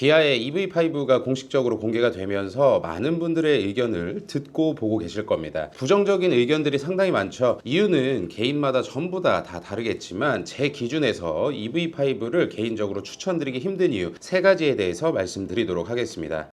기아의 EV5가 공식적으로 공개가 되면서 많은 분들의 의견을 듣고 보고 계실 겁니다. 부정적인 의견들이 상당히 많죠. 이유는 개인마다 전부 다 다르겠지만 제 기준에서 EV5를 개인적으로 추천드리기 힘든 이유 3가지에 대해서 말씀드리도록 하겠습니다.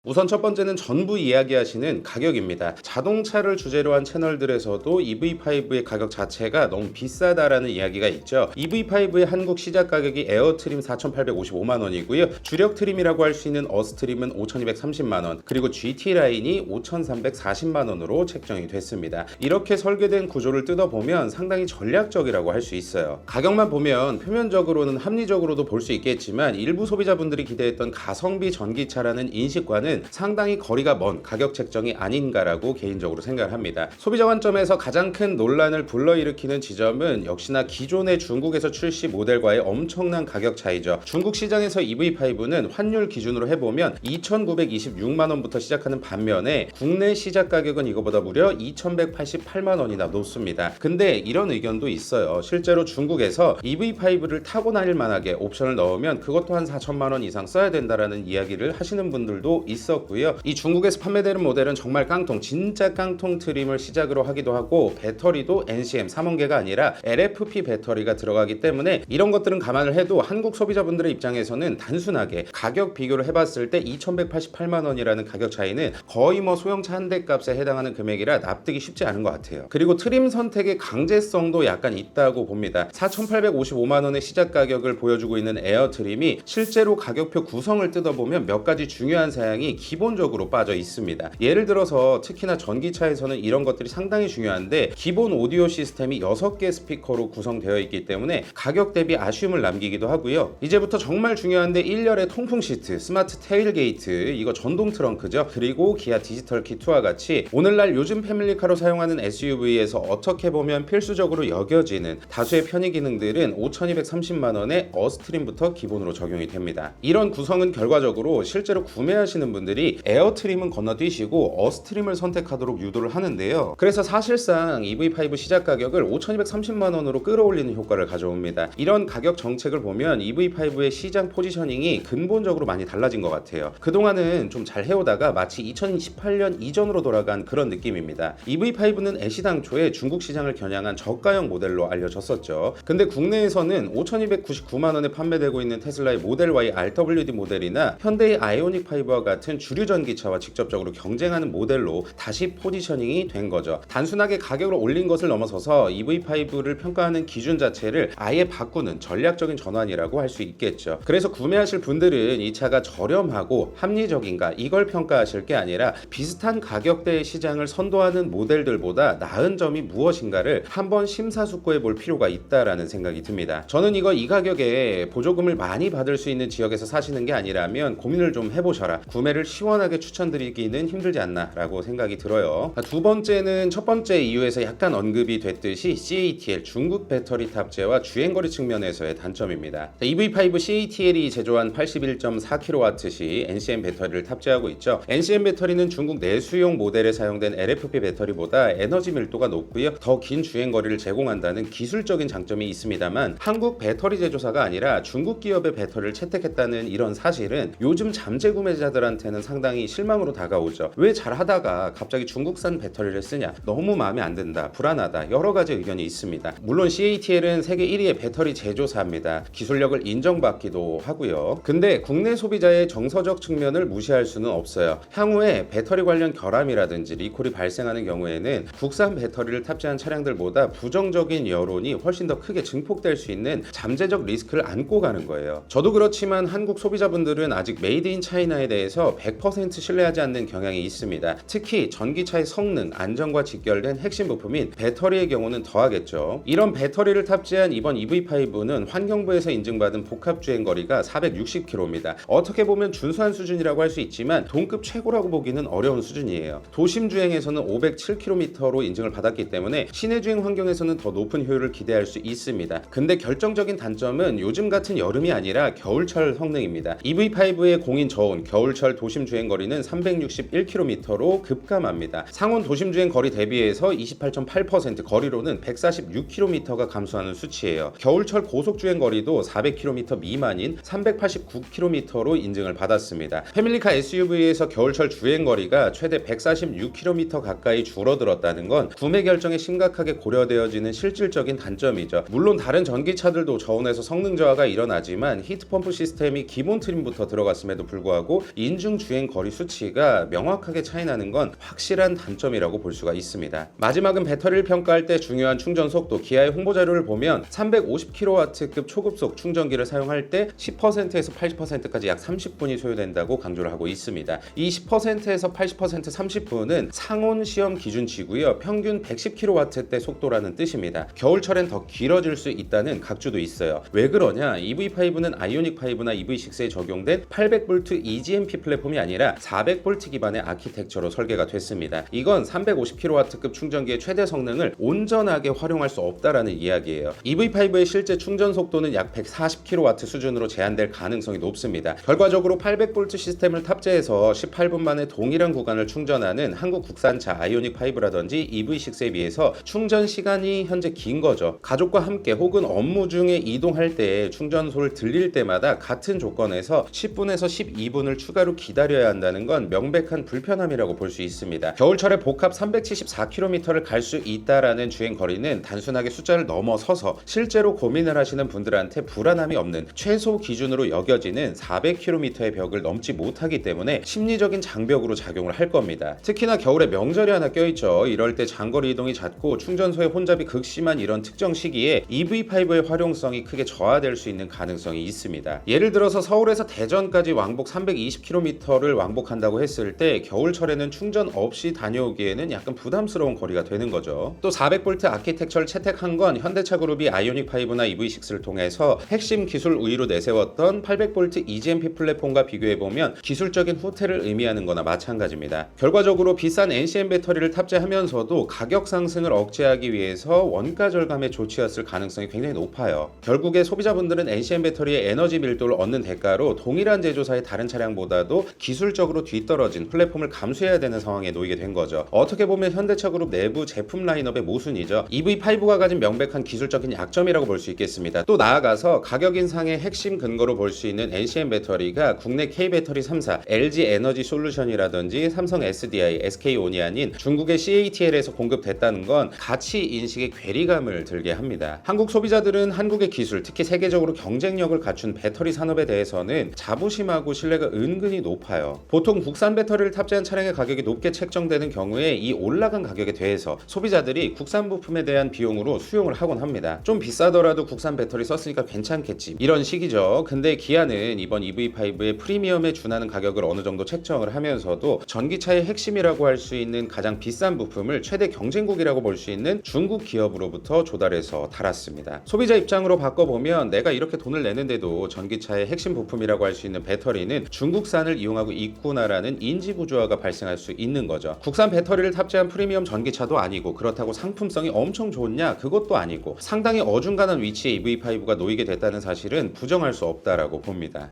우선 첫 번째는 전부 이야기하시는 가격입니다. 자동차를 주제로 한 채널들에서도 EV5의 가격 자체가 너무 비싸다라는 이야기가 있죠. EV5의 한국 시작 가격이 에어트림 4,855만 원이고요. 주력 트림이라고 할 수 있는 어스트림은 5,230만 원, 그리고 GT 라인이 5,340만 원으로 책정이 됐습니다. 이렇게 설계된 구조를 뜯어보면 상당히 전략적이라고 할 수 있어요. 가격만 보면 표면적으로는 합리적으로도 볼 수 있겠지만 일부 소비자분들이 기대했던 가성비 전기차라는 인식과는 상당히 거리가 먼 가격 책정이 아닌가라고 개인적으로 생각을 합니다. 소비자 관점에서 가장 큰 논란을 불러일으키는 지점은 역시나 기존의 중국에서 출시 모델과의 엄청난 가격 차이죠. 중국 시장에서 EV5는 환율 기준으로 해보면 2,926만 원부터 시작하는 반면에 국내 시작 가격은 이거보다 무려 2,188만 원이나 높습니다. 근데 이런 의견도 있어요. 실제로 중국에서 EV5를 타고 다닐 만하게 옵션을 넣으면 그것도 한 4천만 원 이상 써야 된다라는 이야기를 하시는 분들도 있었고요. 이 중국에서 판매되는 모델은 정말 깡통, 진짜 깡통 트림을 시작으로 하기도 하고 배터리도 NCM 3원계가 아니라 LFP 배터리가 들어가기 때문에 이런 것들은 감안을 해도 한국 소비자분들의 입장에서는 단순하게 가격 비교를 해봤을 때 2,188만 원이라는 가격 차이는 거의 소형차 한 대 값에 해당하는 금액이라 납득이 쉽지 않은 것 같아요. 그리고 트림 선택의 강제성도 약간 있다고 봅니다. 4,855만 원의 시작 가격을 보여주고 있는 에어 트림이 실제로 가격표 구성을 뜯어보면 몇 가지 중요한 사양이 기본적으로 빠져 있습니다. 예를 들어서 특히나 전기차에서는 이런 것들이 상당히 중요한데 기본 오디오 시스템이 6개 스피커로 구성되어 있기 때문에 가격 대비 아쉬움을 남기기도 하고요. 이제부터 정말 중요한데 1열의 통풍 시트, 스마트 테일게이트, 이거 전동 트렁크죠. 그리고 기아 디지털 키2와 같이 오늘날 요즘 패밀리카로 사용하는 SUV에서 어떻게 보면 필수적으로 여겨지는 다수의 편의 기능들은 5,230만 원의 어스트림부터 기본으로 적용이 됩니다. 이런 구성은 결과적으로 실제로 구매하시는 분들이 에어트림은 건너뛰시고 어스트림을 선택하도록 유도를 하는데요. 그래서 사실상 EV5 시작 가격을 5,230만 원으로 끌어올리는 효과를 가져옵니다. 이런 가격 정책을 보면 EV5의 시장 포지셔닝이 근본적으로 많이 달라진 것 같아요. 그동안은 좀 잘 해오다가 마치 2018년 이전으로 돌아간 그런 느낌입니다. EV5는 애시당초에 중국 시장을 겨냥한 저가형 모델로 알려졌었죠. 근데 국내에서는 5,299만 원에 판매되고 있는 테슬라의 모델 Y RWD 모델이나 현대의 아이오닉 5와 같은 주류 전기차와 직접적으로 경쟁하는 모델로 다시 포지셔닝이 된 거죠. 단순하게 가격을 올린 것을 넘어서서 EV5를 평가하는 기준 자체를 아예 바꾸는 전략적인 전환이라고 할 수 있겠죠. 그래서 구매하실 분들은 이 차가 저렴하고 합리적인가 이걸 평가하실 게 아니라 비슷한 가격대의 시장을 선도하는 모델들보다 나은 점이 무엇인가를 한번 심사숙고해 볼 필요가 있다라는 생각이 듭니다. 저는 이 가격에 보조금을 많이 받을 수 있는 지역에서 사시는 게 아니라면 고민을 좀 해보셔라. 구매를 시원하게 추천드리기는 힘들지 않나 라고 생각이 들어요. 두 번째는 첫 번째 이유에서 약간 언급이 됐듯이 CATL 중국 배터리 탑재와 주행거리 측면에서의 단점입니다. EV5 CATL이 제조한 81.4kWh NCM 배터리를 탑재하고 있죠. NCM 배터리는 중국 내수용 모델에 사용된 LFP 배터리보다 에너지 밀도가 높고요. 더 긴 주행거리를 제공한다는 기술적인 장점이 있습니다만 한국 배터리 제조사가 아니라 중국 기업의 배터리를 채택했다는 이런 사실은 요즘 잠재 구매자들한테는 상당히 실망으로 다가오죠. 왜 잘하다가 갑자기 중국산 배터리를 쓰냐, 너무 마음에 안 든다, 불안하다, 여러 가지 의견이 있습니다. 물론 CATL은 세계 1위의 배터리 제조사입니다. 기술력을 인정받기도 하고요. 근데 국내 소비자의 정서적 측면을 무시할 수는 없어요. 향후에 배터리 관련 결함이라든지 리콜이 발생하는 경우에는 국산 배터리를 탑재한 차량들보다 부정적인 여론이 훨씬 더 크게 증폭될 수 있는 잠재적 리스크를 안고 가는 거예요. 저도 그렇지만 한국 소비자분들은 아직 메이드 인 차이나에 대해서 100% 신뢰하지 않는 경향이 있습니다. 특히 전기차의 성능, 안전과 직결된 핵심 부품인 배터리의 경우는 더하겠죠. 이런 배터리를 탑재한 이번 EV5는 환경부에서 인증받은 복합 주행거리가 460km입니다. 어떻게 보면 준수한 수준이라고 할 수 있지만 동급 최고라고 보기는 어려운 수준이에요. 도심 주행에서는 507km로 인증을 받았기 때문에 시내 주행 환경에서는 더 높은 효율을 기대할 수 있습니다. 근데 결정적인 단점은 요즘 같은 여름이 아니라 겨울철 성능입니다. EV5의 공인 저온, 겨울철 도심 주행 거리는 361km로 급감합니다. 상온 도심 주행 거리 대비해서 28.8%, 거리로는 146km가 감소하는 수치예요. 겨울철 고속 주행 거리도 400km 미만인 389km로 인증을 받았습니다. 패밀리카 SUV에서 겨울철 주행 거리가 최대 146km 가까이 줄어들었다는 건 구매 결정에 심각하게 고려되어지는 실질적인 단점이죠. 물론 다른 전기차들도 저온에서 성능 저하가 일어나지만 히트펌프 시스템이 기본 트림부터 들어갔음에도 불구하고 인중 주행 거리 수치가 명확하게 차이나는 건 확실한 단점이라고 볼 수가 있습니다. 마지막은 배터리를 평가할 때 중요한 충전 속도. 기아의 홍보 자료를 보면 350kW급 초급속 충전기를 사용할 때 10%에서 80%까지 약 30분이 소요된다고 강조를 하고 있습니다. 이 10%에서 80%, 30분은 상온 시험 기준치고요. 평균 110kW대 속도라는 뜻입니다. 겨울철엔 더 길어질 수 있다는 각주도 있어요. 왜 그러냐? EV5는 아이오닉5나 EV6에 적용된 800V EGMP 플랫폼이 아니라 400V 기반의 아키텍처로 설계가 됐습니다. 이건 350kW급 충전기의 최대 성능을 온전하게 활용할 수 없다라는 이야기예요. EV5의 실제 충전 속도는 약 140kW 수준으로 제한될 가능성이 높습니다. 결과적으로 800V 시스템을 탑재해서 18분 만에 동일한 구간을 충전하는 한국 국산차 아이오닉5라든지 EV6에 비해서 충전 시간이 현재 긴 거죠. 가족과 함께 혹은 업무 중에 이동할 때 충전소를 들릴 때마다 같은 조건에서 10분에서 12분을 추가로 기다려야 한다는 건 명백한 불편함이라고 볼 수 있습니다. 겨울철에 복합 374km를 갈 수 있다라는 주행 거리는 단순하게 숫자를 넘어서서 실제로 고민을 하시는 분들한테 불안함이 없는 최소 기준으로 여겨지는 400km의 벽을 넘지 못하기 때문에 심리적인 장벽으로 작용을 할 겁니다. 특히나 겨울에 명절이 하나 껴있죠. 이럴 때 장거리 이동이 잦고 충전소의 혼잡이 극심한 이런 특정 시기에 EV5의 활용성이 크게 저하될 수 있는 가능성이 있습니다. 예를 들어서 서울에서 대전까지 왕복 320km를 왕복한다고 했을 때 겨울철에는 충전 없이 다녀오기에는 약간 부담스러운 거리가 되는 거죠. 또 400V 아키텍처를 채택한 건 현대차 그룹이 아이오닉5나 EV6를 통해서 핵심 기술 우위로 내세웠던 800V EGMP 플랫폼과 비교해보면 기술적인 후퇴를 의미하는 거나 마찬가지입니다. 결과적으로 비싼 NCM 배터리를 탑재하면서도 가격 상승을 억제하기 위해서 원가 절감에 조치했을 가능성이 굉장히 높아요. 결국에 소비자분들은 NCM 배터리의 에너지 밀도를 얻는 대가로 동일한 제조사의 다른 차량보다도 기술적으로 뒤떨어진 플랫폼을 감수해야 되는 상황에 놓이게 된 거죠. 어떻게 보면 현대차 그룹 내부 제품 라인업의 모순이죠. EV5가 가진 명백한 기술적인 약점이라고 볼 수 있겠습니다. 또 나아가서 가격 인상의 핵심 근거로 볼 수 있는 NCM 배터리가 국내 K배터리 3사, LG 에너지 솔루션이라든지 삼성 SDI, SK온이아닌 중국의 CATL에서 공급됐다는 건 가치 인식의 괴리감을 들게 합니다. 한국 소비자들은 한국의 기술, 특히 세계적으로 경쟁력을 갖춘 배터리 산업에 대해서는 자부심하고 신뢰가 은근히 높아요. 보통 국산 배터리를 탑재한 차량의 가격이 높게 책정되는 경우에 이 올라간 가격에 대해서 소비자들이 국산 부품에 대한 비용으로 수용을 하곤 합니다. 좀 비싸더라도 국산 배터리 썼으니까 괜찮겠지, 이런 식이죠. 근데 기아는 이번 EV5의 프리미엄에 준하는 가격을 어느 정도 책정을 하면서도 전기차의 핵심이라고 할 수 있는 가장 비싼 부품을 최대 경쟁국이라고 볼 수 있는 중국 기업으로부터 조달해서 달았습니다. 소비자 입장으로 바꿔보면 내가 이렇게 돈을 내는데도 전기차의 핵심 부품이라고 할 수 있는 배터리는 중국산을 이용하고 있구나라는 인지 부조화가 발생할 수 있는 거죠. 국산 배터리를 탑재한 프리미엄 전기차도 아니고 그렇다고 상품성이 엄청 좋냐? 그것도 아니고 상당히 어중간한 위치에 EV5가 놓이게 됐다는 사실은 부정할 수 없다라고 봅니다.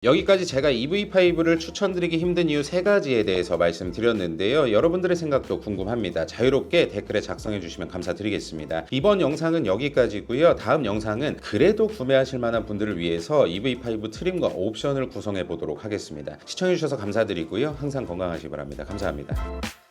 여기까지 제가 EV5를 추천드리기 힘든 이유 3가지에 대해서 말씀드렸는데요. 여러분들의 생각도 궁금합니다. 자유롭게 댓글에 작성해 주시면 감사드리겠습니다. 이번 영상은 여기까지고요. 다음 영상은 그래도 구매하실 만한 분들을 위해서 EV5 트림과 옵션을 구성해 보도록 하겠습니다. 시청해 주셔서 감사드리고요. 항상 건강하시기 바랍니다. 감사합니다.